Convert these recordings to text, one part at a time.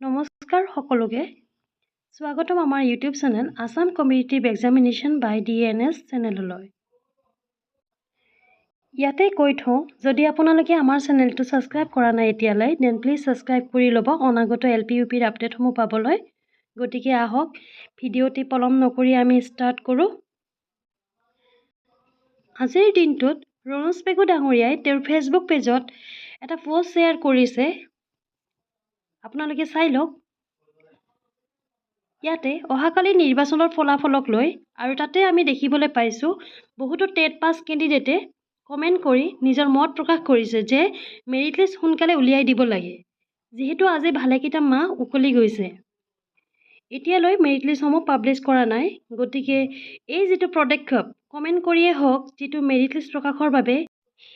নমস্কাৰ সকলোকে স্বাগতম আমাৰ YouTube channel Assam competitive examination by DNS চেনেললৈ। ইয়াতে কৈ থওঁ যদি আপোনালোকে আমাৰ চেনেলটো ছাবস্ক্ৰাইব কৰা নাই এতিয়ালৈ দেন প্লিজ ছাবস্ক্ৰাইব কৰি ল'ব অনাগত LPUPৰ আপডেটসমূহ পাবলৈ। গতিকে আহক ভিডিঅ'টি পলম নকৰি আমি ষ্টাৰ্ট কৰোঁ। আজিৰ দিনটোত ৰণোজ পেগু ডাঙৰীয়াই তেওঁৰ ফেচবুক পেজত এটা পোষ্ট শ্বেয়াৰ কৰিছে, আপোনালোকে চাই লওক। ইয়াতে অহাকালি নিৰ্বাচনৰ ফলাফলক লৈ আৰু তাতে আমি দেখিবলৈ পাইছোঁ বহুতো টেট পাছ কেণ্ডিডেটে কমেণ্ট কৰি নিজৰ মত প্ৰকাশ কৰিছে যে মেৰিট লিষ্ট সোনকালে উলিয়াই দিব লাগে, যিহেতু আজি ভালেকেইটা মাহ উকলি গৈছে। এতিয়ালৈ মেৰিট লিষ্টসমূহ পাব্লিছ কৰা নাই। গতিকে এই যিটো পদক্ষেপ কমেণ্ট কৰিয়ে হওক যিটো মেৰিট লিষ্ট প্ৰকাশৰ বাবে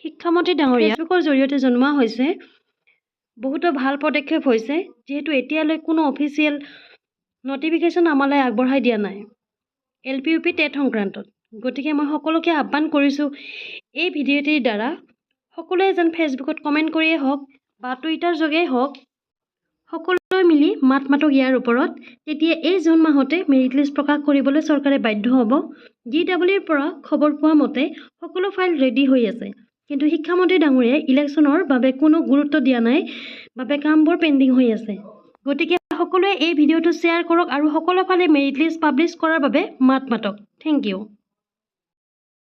শিক্ষামন্ত্ৰী ডাঙৰীয়া ফেচবুকৰ জৰিয়তে জনোৱা হৈছে, বহুতো ভাল পদক্ষেপ হৈছে, যিহেতু এতিয়ালৈ কোনো অফিচিয়েল নটিফিকেশ্যন আমালৈ আগবঢ়াই দিয়া নাই LPUP টেট সংক্ৰান্তত। গতিকে মই সকলোকে আহ্বান কৰিছোঁ এই ভিডিঅ'টিৰ দ্বাৰা সকলোৱে যেন ফেচবুকত কমেণ্ট কৰিয়ে হওক বা টুইটাৰ যোগেই হওক সকলোৱে মিলি মাত মাতক ইয়াৰ ওপৰত। তেতিয়া এই জুন মাহতে মেৰিট লিষ্ট প্ৰকাশ কৰিবলৈ চৰকাৰে বাধ্য হ'ব। DWৰ পৰা খবৰ পোৱা মতে সকলো ফাইল ৰেডি হৈ আছে, কিন্তু শিক্ষামন্ত্ৰী ডাঙৰীয়াই ইলেকশ্যনৰ বাবে কোনো গুৰুত্ব দিয়া নাই বাবে কামবোৰ পেণ্ডিং হৈ আছে। গতিকে সকলোৱে এই ভিডিঅ'টো শ্বেয়াৰ কৰক আৰু সকলো ফালে মেৰিট লিষ্ট পাব্লিছ কৰাৰ বাবে মাত মাতক। Thank U.